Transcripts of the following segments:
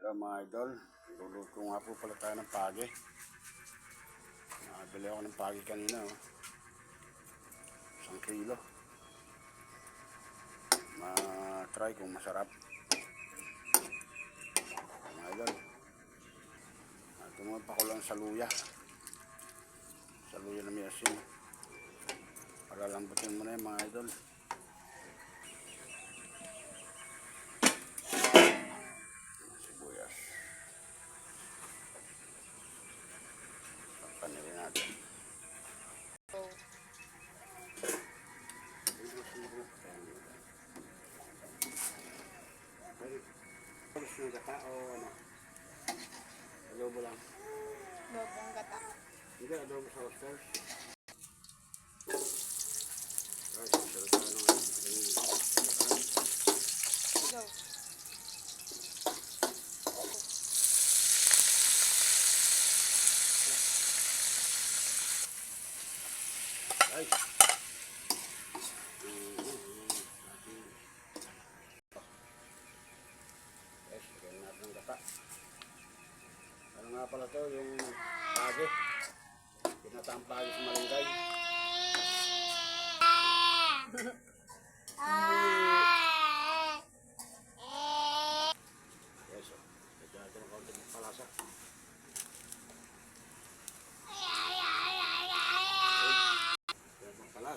Hello mga idol, luluto nga po pala tayo ng pagi. Nakabili ako ng pagi kanina, 1 kilo. Ma-try kung masarap mga idol. Tumupa ko lang sa luya na may asin. Palalambutin mo na yan mga idol. Sibuyas. Panilin natin. Palis ng gata o ano? Adobo lang. Adobong gata. Hindi, adobo sa oysters. Guys, sarap na ng Go. guys. Guys, lagyan natin ng gata. Ano nga pala to, yung pagi. Pinataang pagi sa malunggay. Yes, lagyan natin ng kaunti ng palasa.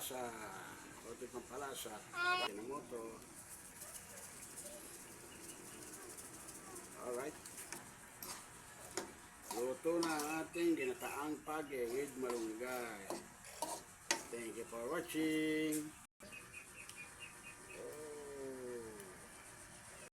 Kaunti ng palasa. Kinamoto. Alright. Luto na ang ating ginataang pagi with malunggay. Thank you for watching.